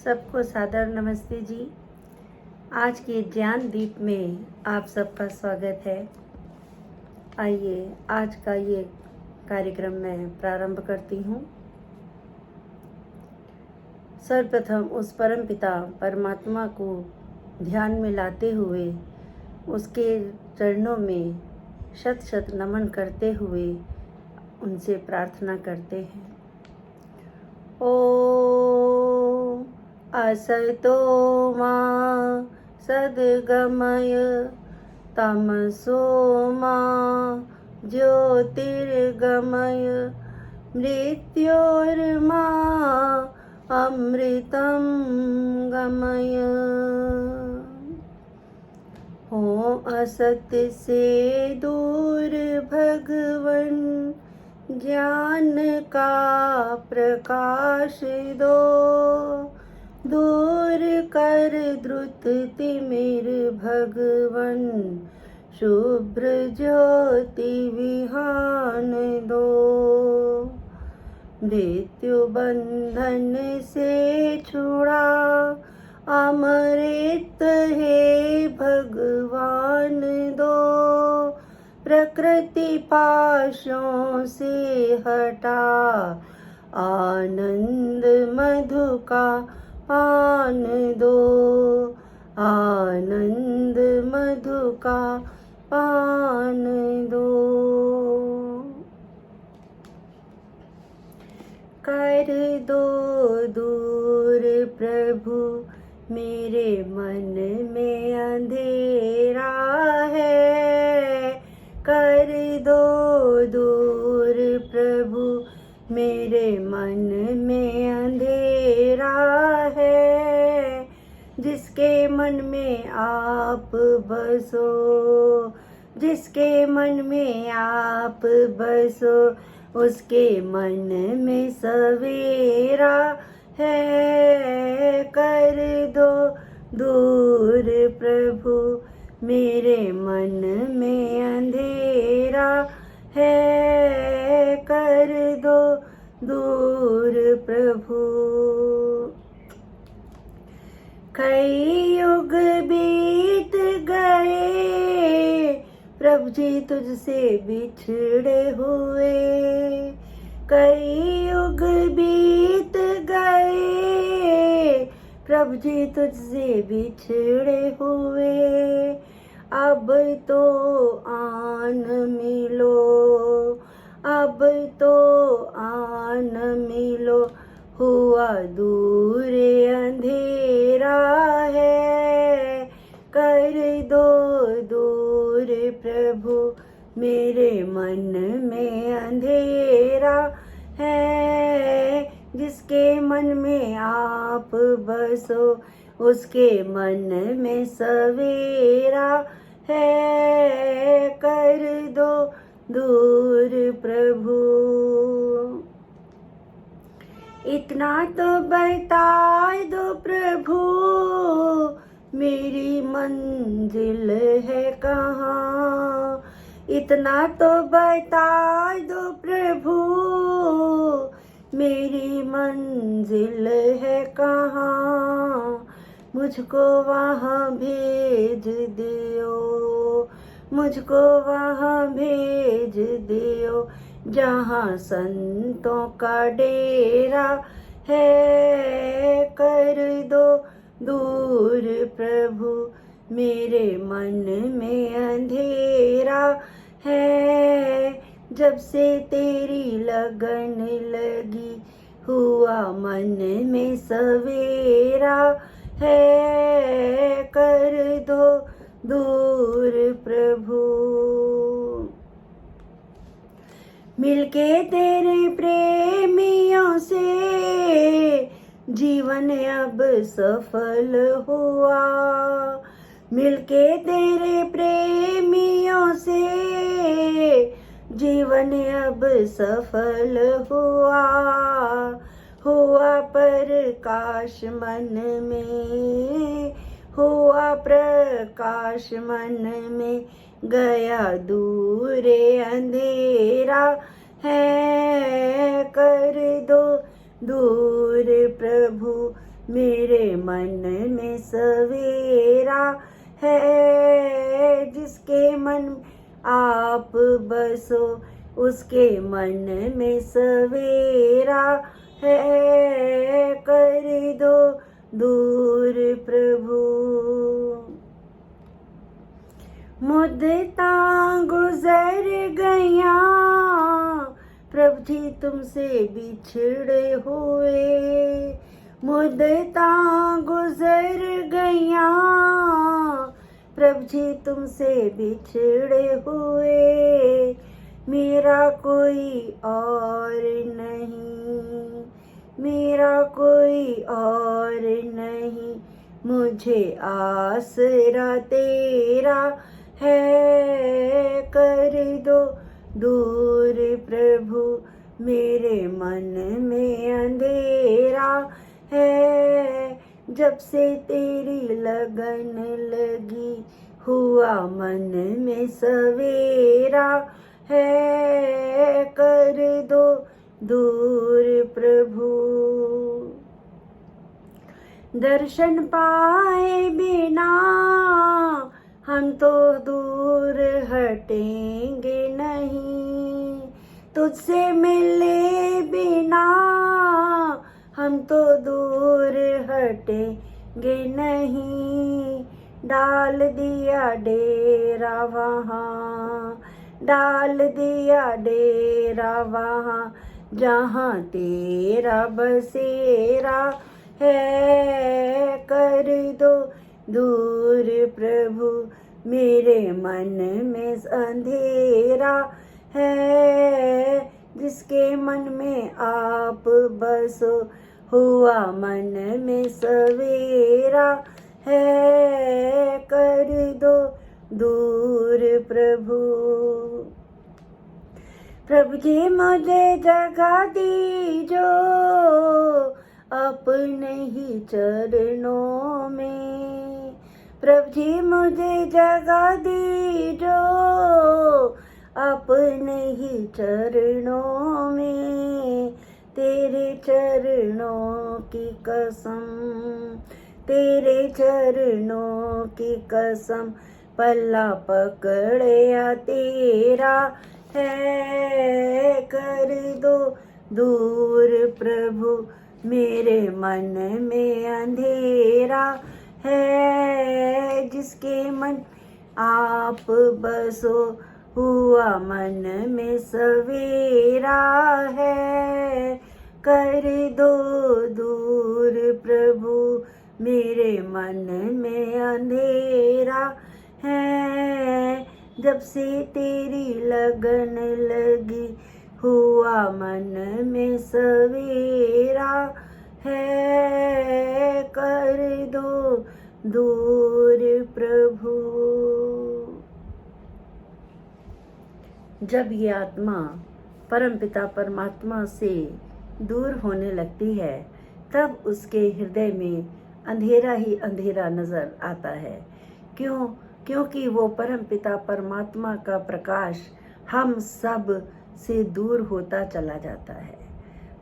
सबको सादर नमस्ते जी। आज के ज्ञान दीप में आप सबका स्वागत है। आइए आज का ये कार्यक्रम मैं प्रारंभ करती हूँ। सर्वप्रथम उस परम पिता परमात्मा को ध्यान में लाते हुए उसके चरणों में शत शत नमन करते हुए उनसे प्रार्थना करते हैं। ओ असतो मा सद्गमय तमसो मा ज्योतिर्गमय मृत्योर्मा अमृतं गमय। हो असत्य से दूर भगवन ज्ञान का प्रकाश दो, दूर कर द्रुत तिमिर भगवन शुभ्र ज्योति विहान दो। मृत्यु बंधन से छुड़ा अमृत है भगवान दो, प्रकृति पाशों से हटा आनंद मधु का पान दो, आनंद मधु का पान दो। कर दो दूर प्रभु मेरे मन में अंधेरा है, कर दो दूर प्रभु मेरे मन में अंधेरा है। जिसके मन में आप बसो, जिसके मन में आप बसो, उसके मन में सवेरा है। कर दो दूर प्रभु मेरे मन में अंधेरा है, कर दो दूर प्रभु। कई युग बीत गए प्रभु जी तुझसे बिछड़े हुए, कई युग बीत गए प्रभु जी तुझसे बिछड़े हुए। अब तो आन मिलो, अब तो आन मिलो, हुआ दूर अंधेरा है। कर दो दूर प्रभु मेरे मन में अंधेरा है। जिसके मन में आप बसो, उसके मन में सवेरा है। कर दो दूर प्रभु। इतना तो बता दो प्रभु मेरी मंजिल है कहाँ, इतना तो बता दो प्रभु मेरी मंजिल है कहाँ। मुझको वहाँ भेज दियो, मुझको वहाँ भेज दियो, जहाँ संतों का डेरा है। कर दो दूर प्रभु मेरे मन में अंधेरा है। जब से तेरी लगन लगी हुआ मन में सवेरा है। कर दो दूर प्रभु। मिलके तेरे प्रेमियों से जीवन अब सफल हुआ, मिलके तेरे प्रेमियों से जीवन अब सफल हुआ। हुआ प्रकाश मन में, हुआ प्रकाश मन में, गया दूर अंधेरा है। कर दो दूर प्रभु मेरे मन में सवेरा है। जिसके मन आप बसो उसके मन में सवेरा है। कर दो दूर प्रभु। मुद्दता गुजर गया प्रभु जी तुमसे बिछड़े हुए। मुद्दता गुजर गया प्रभु जी तुमसे बिछड़े हुए। मेरा कोई और नहीं, मेरा कोई और नहीं, मुझे आसरा तेरा है। कर दो दूर प्रभु, मेरे मन में अंधेरा है। जब से तेरी लगन लगी हुआ मन में सवेरा है। कर दो दूर प्रभु। दर्शन पाए बिना हम तो दूर हटेंगे नहीं। तुझसे मिले बिना हम तो दूर हटेंगे नहीं। डाल दिया डेरा वहाँ, डाल दिया डेरा वहाँ, जहाँ तेरा बसेरा है। कर दो दूर प्रभु, मेरे मन में अंधेरा है। जिसके मन में आप बसो हुआ मन में सवेरा है। कर दो दूर प्रभु। प्रभु जी मुझे जगा दीजो अपने ही चरणों में। प्रभु जी मुझे जगा दीजो अपने ही चरणों में। तेरे चरणों की कसम, तेरे चरणों की कसम, पल्ला पकड़या तेरा है। कर दो दूर प्रभु, मेरे मन में अंधेरा है। जिसके मन आप बसो हुआ मन में सवेरा है। कर दो दूर प्रभु, मेरे मन में अंधेरा है। जब से तेरी लगन लगी हुआ मन में सवेरा है। कर दो दूर प्रभु। जब ये आत्मा परमपिता परमात्मा से दूर होने लगती है तब उसके हृदय में अंधेरा ही अंधेरा नजर आता है। क्यों? क्योंकि वो परमपिता परमात्मा का प्रकाश हम सब से दूर होता चला जाता है।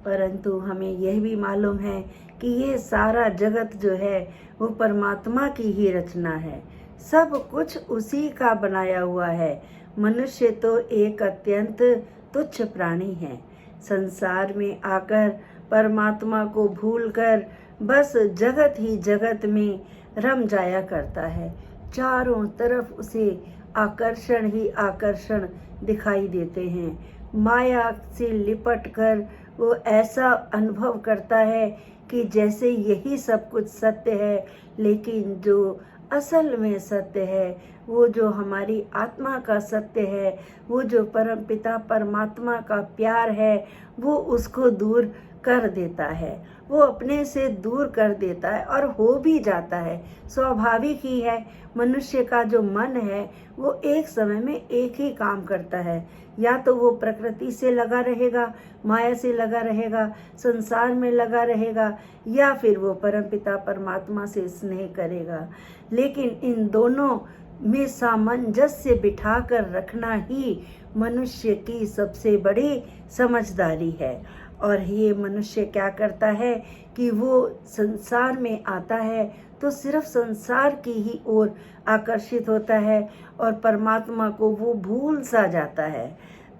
परंतु हमें यह भी मालूम है कि ये सारा जगत जो है वो परमात्मा की ही रचना है। सब कुछ उसी का बनाया हुआ है। मनुष्य तो एक अत्यंत तुच्छ प्राणी है। संसार में आकर परमात्मा को भूलकर बस जगत ही जगत में रम जाया करता है। चारों तरफ उसे आकर्षण ही आकर्षण दिखाई देते हैं। माया से लिपट कर वो ऐसा अनुभव करता है कि जैसे यही सब कुछ सत्य है, लेकिन जो असल में सत्य है, वो जो हमारी आत्मा का सत्य है, वो जो परमपिता परमात्मा का प्यार है, वो उसको दूर कर देता है। वो अपने से दूर कर देता है और हो भी जाता है। स्वाभाविक ही है। मनुष्य का जो मन है वो एक समय में एक ही काम करता है। या तो वो प्रकृति से लगा रहेगा, माया से लगा रहेगा, संसार में लगा रहेगा, या फिर वो परमपिता परमात्मा से स्नेह करेगा। लेकिन इन दोनों में सामंजस्य बिठाकर रखना ही मनुष्य की सबसे बड़ी समझदारी है। और ये मनुष्य क्या करता है कि वो संसार में आता है तो सिर्फ संसार की ही ओर आकर्षित होता है और परमात्मा को वो भूल सा जाता है।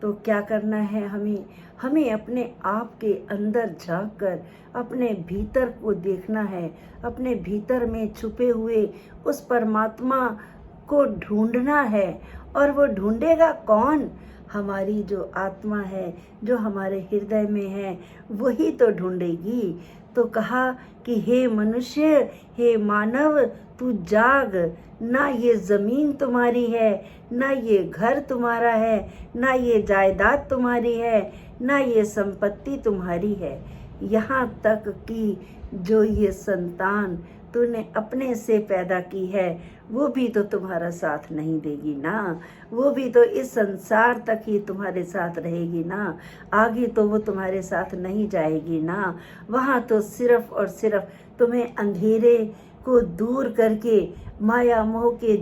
तो क्या करना है हमें अपने आप के अंदर झांक कर अपने भीतर को देखना है, अपने भीतर में छुपे हुए उस परमात्मा को ढूंढना है। और वो ढूंढेगा कौन? हमारी जो आत्मा है, जो हमारे हृदय में है, वही तो ढूंढेगी। तो कहा कि हे मनुष्य, हे मानव, तू जाग, ना ये ज़मीन तुम्हारी है, ना ये घर तुम्हारा है, ना ये जायदाद तुम्हारी है, ना ये संपत्ति तुम्हारी है। यहाँ तक कि जो ये संतान तूने अपने से पैदा की है वो भी तो तुम्हारा साथ नहीं देगी ना, वो भी तो इस संसार तक ही तुम्हारे साथ रहेगी ना, आगे तो वो तुम्हारे साथ नहीं जाएगी ना। वहाँ तो सिर्फ और सिर्फ तुम्हें अंधेरे को दूर करके, माया मोह के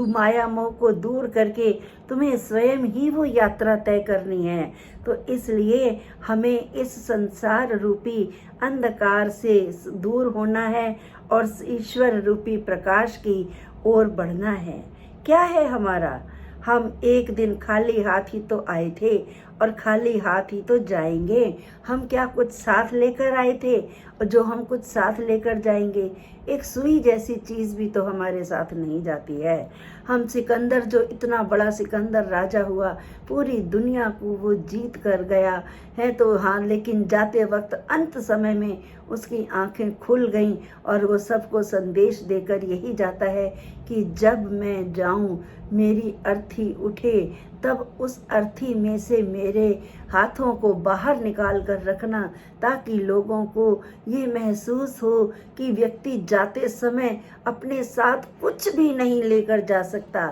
माया मोह को दूर करके तुम्हें स्वयं ही वो यात्रा तय करनी है। तो इसलिए हमें इस संसार रूपी अंधकार से दूर होना है और ईश्वर रूपी प्रकाश की ओर बढ़ना है। क्या है हमारा? हम एक दिन खाली हाथ ही तो आए थे और खाली हाथ ही तो जाएंगे। हम क्या कुछ साथ लेकर आए थे? और जो हम कुछ साथ लेकर जाएंगे, एक सुई जैसी चीज़ भी तो हमारे साथ नहीं जाती है। हम सिकंदर, जो इतना बड़ा सिकंदर राजा हुआ, पूरी दुनिया को वो जीत कर गया है, तो हाँ, लेकिन जाते वक्त अंत समय में उसकी आंखें खुल गईं और वो सबको संदेश देकर यही जाता है कि जब मैं जाऊं, मेरी अर्थी उठे, तब उस अर्थी में से मेरे हाथों को बाहर निकाल कर रखना, ताकि लोगों को ये महसूस हो कि व्यक्ति जाते समय अपने साथ कुछ भी नहीं लेकर जा सकता।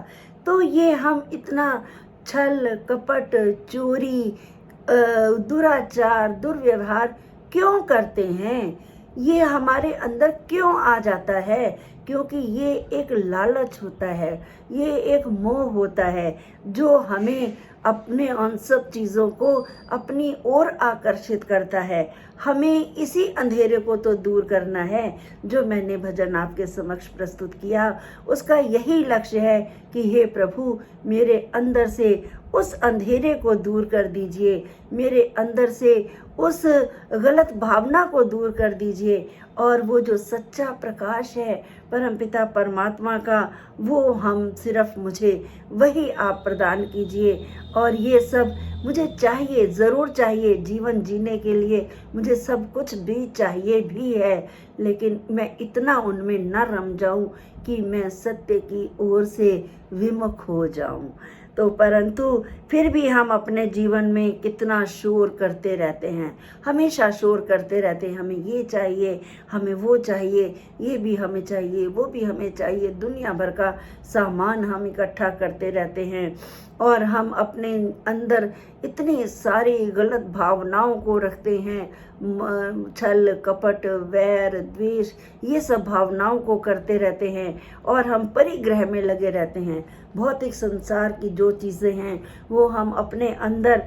तो ये हम इतना छल कपट, चोरी, दुराचार, दुर्व्यवहार क्यों करते हैं? ये हमारे अंदर क्यों आ जाता है? क्योंकि ये एक लालच होता है, ये एक मोह होता है जो हमें अपने उन सब चीज़ों को अपनी ओर आकर्षित करता है। हमें इसी अंधेरे को तो दूर करना है। जो मैंने भजन आपके समक्ष प्रस्तुत किया, उसका यही लक्ष्य है कि हे प्रभु, मेरे अंदर से उस अंधेरे को दूर कर दीजिए, मेरे अंदर से उस गलत भावना को दूर कर दीजिए, और वो जो सच्चा प्रकाश है परमपिता परमात्मा का, वो सिर्फ मुझे वही आप प्रदान कीजिए। और ये सब मुझे चाहिए, ज़रूर चाहिए, जीवन जीने के लिए मुझे सब कुछ भी चाहिए भी है, लेकिन मैं इतना उनमें न रम जाऊं कि मैं सत्य की ओर से विमुख हो जाऊं। तो परंतु फिर भी हम अपने जीवन में कितना शोर करते रहते हैं, हमेशा शोर करते रहते हैं। हमें ये चाहिए, हमें वो चाहिए, ये भी हमें चाहिए, वो भी हमें चाहिए, दुनिया भर का सामान हम इकट्ठा करते रहते हैं। और हम अपने अंदर इतनी सारी गलत भावनाओं को रखते हैं, छल कपट, वैर द्वेष, ये सब भावनाओं को करते रहते हैं, और हम परिग्रह में लगे रहते हैं। भौतिक संसार की जो चीज़ें हैं वो हम अपने अंदर,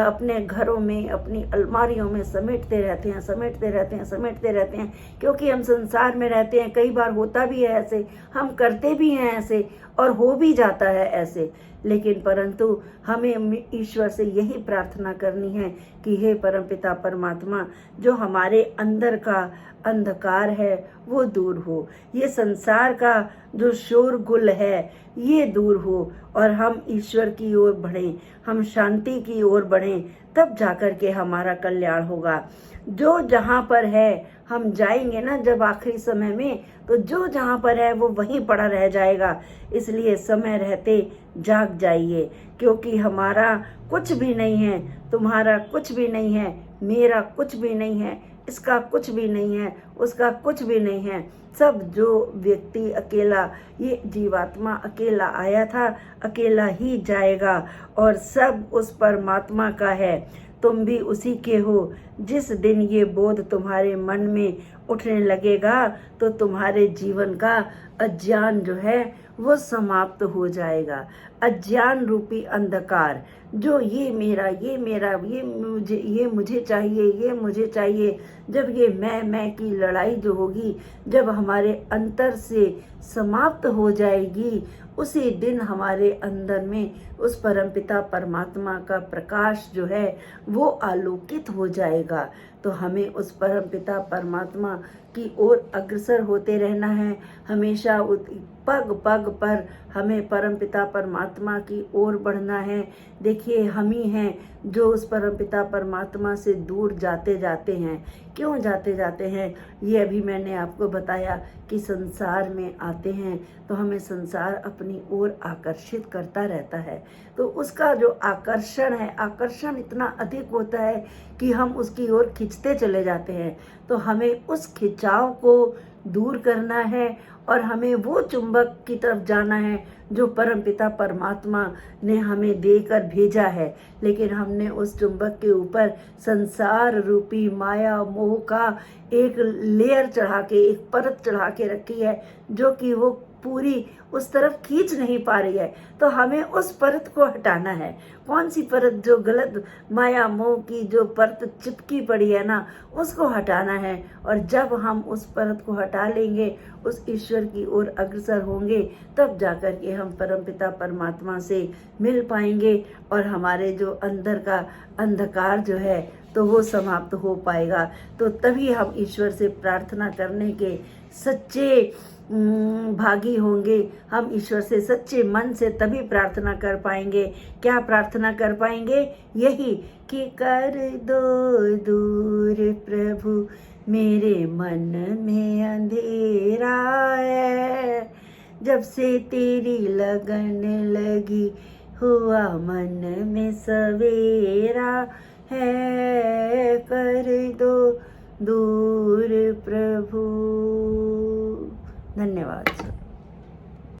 अपने घरों में, अपनी अलमारियों में समेटते रहते हैं, क्योंकि हम संसार में रहते हैं। कई बार होता भी है ऐसे, हम करते भी हैं ऐसे, और हो भी जाता है ऐसे। लेकिन परंतु हमें ईश्वर से यही प्रार्थना करनी है कि हे परमपिता परमात्मा, जो हमारे अंदर का अंधकार है वो दूर हो, ये संसार का जो शोरगुल है ये दूर हो, और हम ईश्वर की ओर बढ़ें, हम शांति की ओर बढ़ें, तब जाकर के हमारा कल्याण होगा। जो जहाँ पर है हम जाएंगे ना जब आखिरी समय में, तो जो जहाँ पर है वो वहीं पड़ा रह जाएगा। इसलिए समय रहते जाग जाइए, क्योंकि हमारा कुछ भी नहीं है, तुम्हारा कुछ भी नहीं है, मेरा कुछ भी नहीं है, इसका कुछ भी नहीं है, उसका कुछ भी नहीं है। सब जो व्यक्ति अकेला, ये जीवात्मा अकेला आया था, अकेला ही जाएगा, और सब उस परमात्मा का है। तुम भी उसी के हो। जिस दिन ये बोध तुम्हारे मन में उठने लगेगा तो तुम्हारे जीवन का अज्ञान जो है वो समाप्त हो जाएगा। अज्ञान रूपी अंधकार जो ये मेरा, ये मुझे चाहिए, ये मुझे चाहिए, जब ये मैं की लड़ाई जो होगी, जब हमारे अंतर से समाप्त हो जाएगी, उसी दिन हमारे अंदर में उस परमपिता परमात्मा का प्रकाश जो है वो आलोकित हो जाएगा। तो हमें उस परमपिता परमात्मा की ओर अग्रसर होते रहना है। हमेशा पग पग पर हमें परमपिता परमात्मा की ओर बढ़ना है। देखिए, हम ही हैं जो उस परमपिता परमात्मा से दूर जाते जाते हैं। क्यों जाते जाते हैं? ये अभी मैंने आपको बताया कि संसार में आते हैं तो हमें संसार अपनी ओर आकर्षित करता रहता है। तो उसका जो आकर्षण है, आकर्षण इतना अधिक होता है कि हम उसकी ओर खिंचते चले जाते हैं। तो हमें उस खिंचाव को दूर करना है और हमें वो चुंबक की तरफ जाना है जो परमपिता परमात्मा ने हमें देकर भेजा है। लेकिन हमने उस चुंबक के ऊपर संसार रूपी माया मोह का एक लेयर चढ़ा के, एक परत चढ़ा के रखी है जो कि वो पूरी उस तरफ खींच नहीं पा रही है। तो हमें उस परत को हटाना है। कौन सी परत? जो गलत माया मोह की जो परत चिपकी पड़ी है ना, उसको हटाना है। और जब हम उस परत को हटा लेंगे, उस ईश्वर की ओर अग्रसर होंगे, तब जाकर के हम परमपिता परमात्मा से मिल पाएंगे और हमारे जो अंदर का अंधकार जो है तो वो समाप्त हो पाएगा। तो तभी हम ईश्वर से प्रार्थना करने के सच्चे भागी होंगे। हम ईश्वर से सच्चे मन से तभी प्रार्थना कर पाएंगे। क्या प्रार्थना कर पाएंगे? यही कि कर दो दूर प्रभु मेरे मन में अंधेरा है, जब से तेरी लगन लगी हुआ मन में सवेरा है, कर दो दूर प्रभु। धन्यवाद।